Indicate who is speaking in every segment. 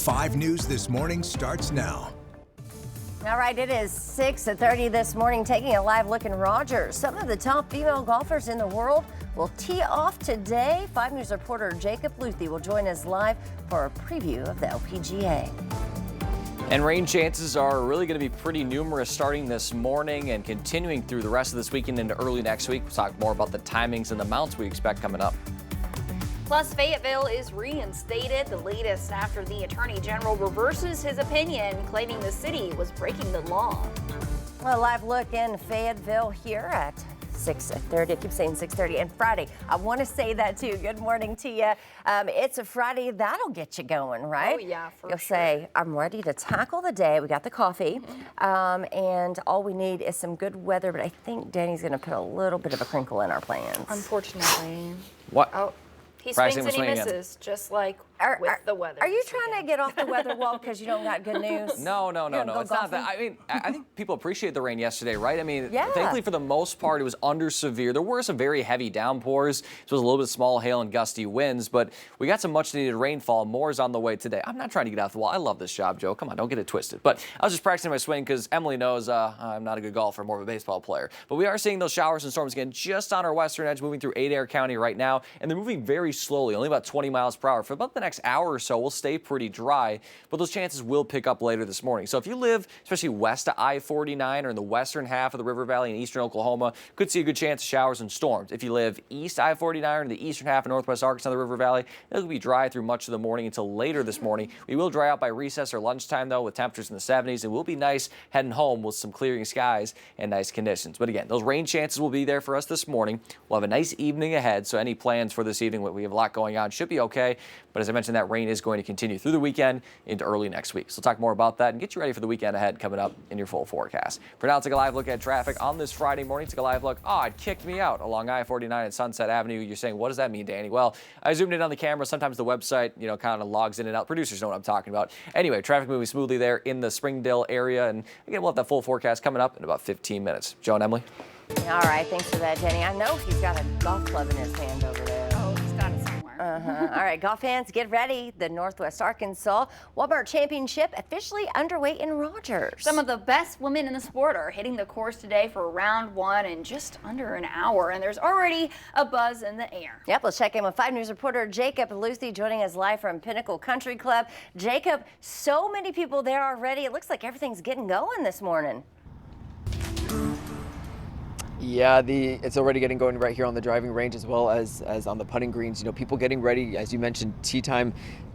Speaker 1: 5 News This Morning starts now.
Speaker 2: All right, it is 6:30 this morning, taking a live look in Rogers. Some of the top female golfers in the world will tee off today. 5 News reporter Jacob Luthi will join us live for a preview of the LPGA.
Speaker 3: And rain chances are really going to be pretty numerous starting this morning and continuing through the rest of this weekend into early next week. We'll talk more about the timings and the amounts we expect coming up.
Speaker 4: Plus, Fayetteville is reinstated, the latest after the Attorney General reverses his opinion, claiming the city was breaking the law.
Speaker 2: A live look in Fayetteville here at 6:30. I keep saying 6:30 and Friday. I want to say that too. Good morning to you. It's a Friday. That'll get you going, right?
Speaker 4: Oh, yeah, for
Speaker 2: You'll
Speaker 4: sure.
Speaker 2: say, I'm ready to tackle the day. We got the coffee. And all we need is some good weather. But I think Danny's going to put a little bit of a crinkle in our plans.
Speaker 4: Unfortunately.
Speaker 3: What?
Speaker 4: Oh, he
Speaker 3: Practicing
Speaker 4: swings and he
Speaker 3: with swinging
Speaker 4: misses, just like with the weather.
Speaker 2: Are you
Speaker 4: this
Speaker 2: trying to
Speaker 4: weekend.
Speaker 2: get off the weather wall because you don't got good news?
Speaker 3: No.
Speaker 2: You're gonna go
Speaker 3: It's not that.
Speaker 2: golfing?
Speaker 3: I mean, I think people appreciate the rain yesterday, right? I mean,
Speaker 2: Yeah.
Speaker 3: thankfully for the most part, it was under severe. There were some very heavy downpours. So it was a little bit of small hail and gusty winds, but we got some much needed rainfall. More is on the way today. I'm not trying to get off the wall. I love this job, Joe. Come on, don't get it twisted. But I was just practicing my swing because Emily knows I'm not a good golfer, more of a baseball player. But we are seeing those showers and storms again just on our western edge, moving through Adair County right now, and they're moving very slowly, only about 20 miles per hour. For about the next hour or so, we'll stay pretty dry, but those chances will pick up later this morning. So if you live especially west of I-49 or in the western half of the River Valley in eastern Oklahoma, could see a good chance of showers and storms. If you live east I-49 or in the eastern half of northwest Arkansas, the River Valley, it'll be dry through much of the morning until later this morning. We will dry out by recess or lunchtime, though, with temperatures in the 70s. It will be nice heading home with some clearing skies and nice conditions. But again, those rain chances will be there for us this morning. We'll have a nice evening ahead, so any plans for this evening, we have a lot going on, should be okay. But as I mentioned, that rain is going to continue through the weekend into early next week. So we'll talk more about that and get you ready for the weekend ahead coming up in your full forecast. For now, let's take a live look at traffic on this Friday morning. Take a live look. Oh, it kicked me out along I-49 at Sunset Avenue. You're saying, what does that mean, Danny? Well, I zoomed in on the camera. Sometimes the website, kind of logs in and out. Producers know what I'm talking about. Anyway, traffic moving smoothly there in the Springdale area. And again, we'll have that full forecast coming up in about 15 minutes. Joe and Emily.
Speaker 2: All right, thanks for that, Danny. I know he's got a golf club in his hand over there.
Speaker 4: Oh, he's got it somewhere.
Speaker 2: All right, golf fans, get ready. The Northwest Arkansas Walmart Championship officially underway in Rogers.
Speaker 4: Some of the best women in the sport are hitting the course today for round one in just under an hour, and there's already a buzz in the air.
Speaker 2: Yep, let's check in with 5 News reporter Jacob Luthi joining us live from Pinnacle Country Club. Jacob, so many people there already. It looks like everything's getting going this morning.
Speaker 5: Yeah, it's already getting going right here on the driving range as well as on the putting greens. People getting ready, as you mentioned, tee time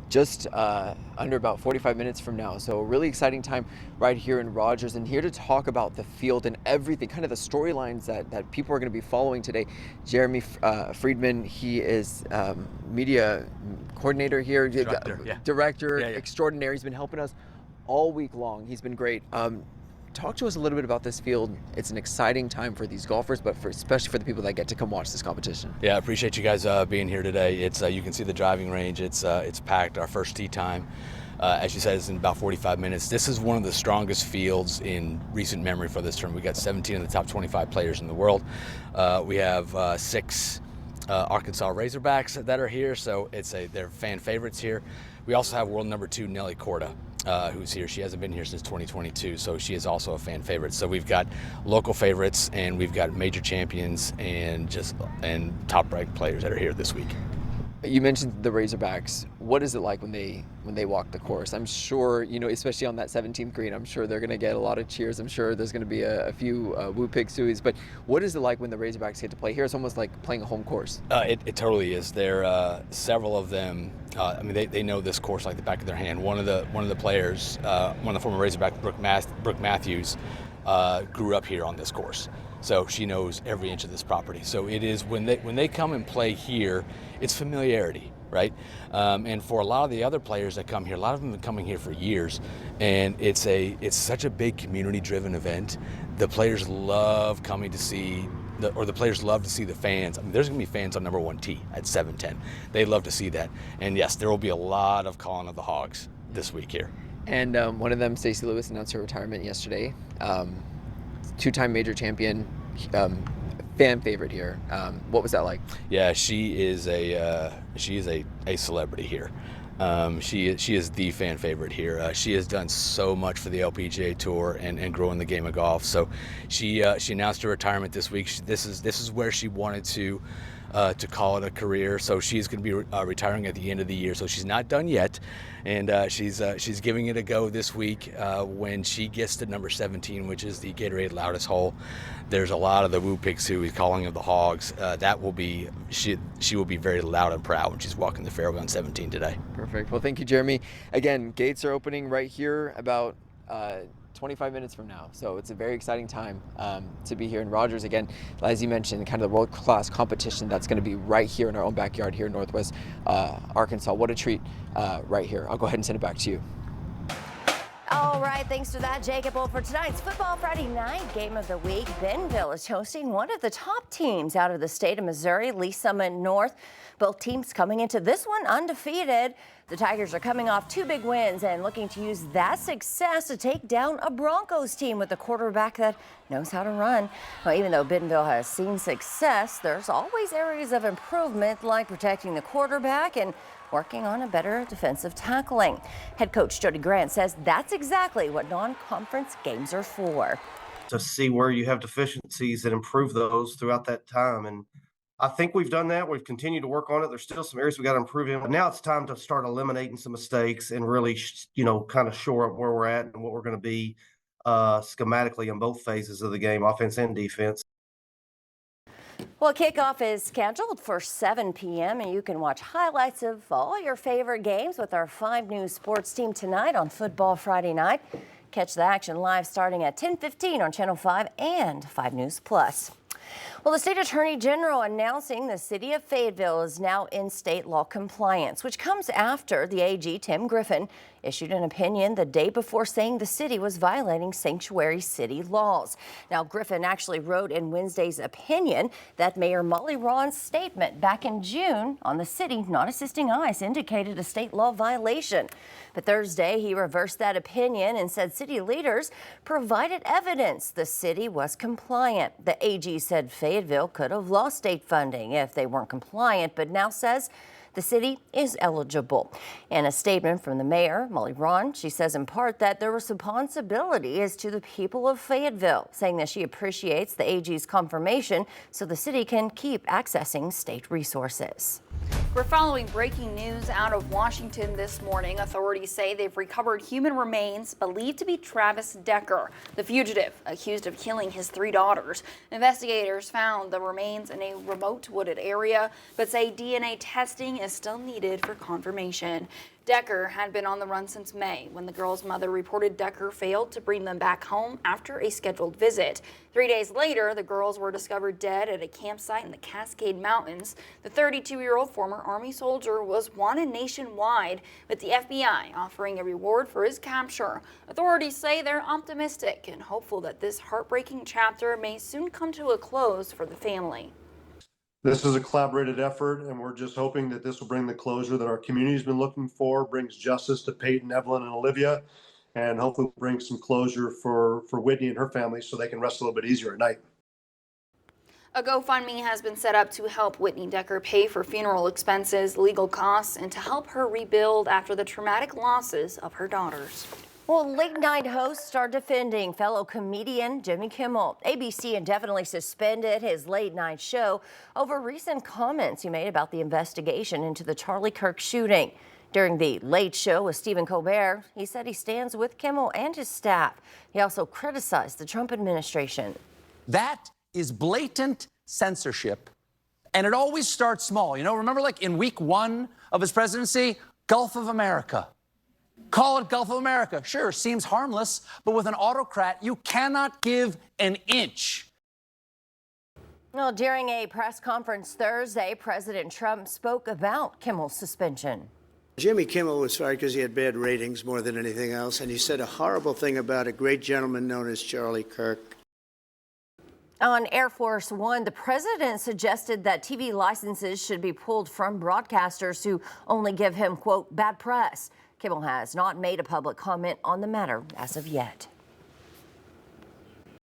Speaker 5: just under about 45 minutes from now. So a really exciting time right here in Rogers, and here to talk about the field and everything, kind of the storylines that people are going to be following today. Jeremy Friedman, he is media coordinator here. Director extraordinaire. He's been helping us all week long. He's been great. Talk to us a little bit about this field. It's an exciting time for these golfers, but especially for the people that get to come watch this competition.
Speaker 6: Yeah, I appreciate you guys being here today. It's you can see the driving range. It's packed. Our first tee time, as you said, is in about 45 minutes. This is one of the strongest fields in recent memory for this tournament. We got 17 of the top 25 players in the world. We have 6 Arkansas Razorbacks that are here, so they're fan favorites here. We also have world number 2 Nelly Korda, who's here. She hasn't been here since 2022, so she is also a fan favorite. So we've got local favorites, and we've got major champions and top ranked players that are here this week.
Speaker 5: You mentioned the Razorbacks. What is it like when they walk the course? I'm sure, especially on that 17th green, I'm sure they're going to get a lot of cheers. I'm sure there's going to be a few woo pig sueys. But what is it like when the Razorbacks get to play here? It's almost like playing a home course.
Speaker 6: It totally is. There several of them. They know this course like the back of their hand. One of the players, one of the former Razorbacks, Brooke Matthews, grew up here on this course. So she knows every inch of this property. So it is when they come and play here, it's familiarity, right? And for a lot of the other players that come here, a lot of them have been coming here for years, and it's such a big community-driven event. The players love coming to see. The players love to see the fans. There's going to be fans on number 1 tee at 7:10. They love to see that. And yes, there will be a lot of calling of the hogs this week here.
Speaker 5: And one of them, Stacey Lewis, announced her retirement yesterday. 2-time major champion, fan favorite here. What was that like?
Speaker 6: Yeah, she is a celebrity here. She is the fan favorite here. She has done so much for the LPGA Tour and growing the game of golf. So she announced her retirement this week. This is where she wanted to call it a career. So she's going to be retiring at the end of the year. So she's not done yet, and she's giving it a go this week when she gets to number 17, which is the Gatorade Loudest hole. There's a lot of the Woo Picks who he's calling of the Hogs. That will be she will be very loud and proud when she's walking the fairway on 17 today.
Speaker 5: Perfect. Well, thank you, Jeremy. Again, gates are opening right here about 25 minutes from now. So it's a very exciting time to be here in Rogers. Again, as you mentioned, kind of the world-class competition that's going to be right here in our own backyard here in Northwest Arkansas. What a treat right here. I'll go ahead and send it back to you.
Speaker 2: All right, thanks for that, Jacob. Well, for tonight's Football Friday night game of the week, Bentonville is hosting one of the top teams out of the state of Missouri, Lee Summit North. Both teams coming into this one undefeated. The Tigers are coming off 2 big wins and looking to use that success to take down a Broncos team with a quarterback that knows how to run. Well, even though Bentonville has seen success, there's always areas of improvement like protecting the quarterback and working on a better defensive tackling. Head coach Jody Grant says that's exactly what non-conference games are for.
Speaker 7: To see where you have deficiencies and improve those throughout that time. And I think we've done that. We've continued to work on it. There's still some areas we got to improve in. But now it's time to start eliminating some mistakes and really, kind of shore up where we're at and what we're going to be schematically in both phases of the game, offense and defense.
Speaker 2: Well, kickoff is scheduled for 7 p.m. and you can watch highlights of all your favorite games with our 5 News sports team tonight on Football Friday night. Catch the action live starting at 10:15 on Channel 5 and 5 News Plus. Well, the state attorney general announcing the city of Fayetteville is now in state law compliance, which comes after the AG, Tim Griffin, issued an opinion the day before saying the city was violating sanctuary city laws. Now, Griffin actually wrote in Wednesday's opinion that Mayor Rawn's statement back in June on the city not assisting ICE indicated a state law violation. But Thursday, he reversed that opinion and said city leaders provided evidence the city was compliant. The AG said Fayetteville could have lost state funding if they weren't compliant, but now says the city is eligible. In a statement from the mayor, Mayor Rawn, she says in part that their responsibility is to the people of Fayetteville, saying that she appreciates the AG's confirmation so the city can keep accessing state resources.
Speaker 4: We're following breaking news out of Washington this morning. Authorities say they've recovered human remains believed to be Travis Decker, the fugitive accused of killing his 3 daughters. Investigators found the remains in a remote wooded area, but say DNA testing is still needed for confirmation. Decker had been on the run since May when the girls' mother reported Decker failed to bring them back home after a scheduled visit. 3 days later, the girls were discovered dead at a campsite in the Cascade Mountains. The 32-year-old former Army soldier was wanted nationwide, with the FBI offering a reward for his capture. Authorities say they're optimistic and hopeful that this heartbreaking chapter may soon come to a close for the family.
Speaker 8: This is a collaborated effort, and we're just hoping that this will bring the closure that our community's been looking for, brings justice to Peyton, Evelyn, and Olivia, and hopefully bring some closure for Whitney and her family so they can rest a little bit easier at night.
Speaker 4: A GoFundMe has been set up to help Whitney Decker pay for funeral expenses, legal costs, and to help her rebuild after the traumatic losses of her daughters.
Speaker 2: Well, late-night hosts are defending fellow comedian Jimmy Kimmel. ABC indefinitely suspended his late-night show over recent comments he made about the investigation into the Charlie Kirk shooting. During the Late Show with Stephen Colbert, he said he stands with Kimmel and his staff. He also criticized the Trump administration.
Speaker 9: That is blatant censorship, and it always starts small. Remember like in week 1 of his presidency, Gulf of America. Call it Gulf of America. Sure, seems harmless, but with an autocrat, you cannot give an inch.
Speaker 2: Well, during a press conference Thursday, President Trump spoke about Kimmel's suspension.
Speaker 10: Jimmy Kimmel was fired because he had bad ratings more than anything else, and he said a horrible thing about a great gentleman known as Charlie Kirk.
Speaker 2: On Air Force One, the president suggested that TV licenses should be pulled from broadcasters who only give him, quote, bad press. Kimmel has not made a public comment on the matter as of yet.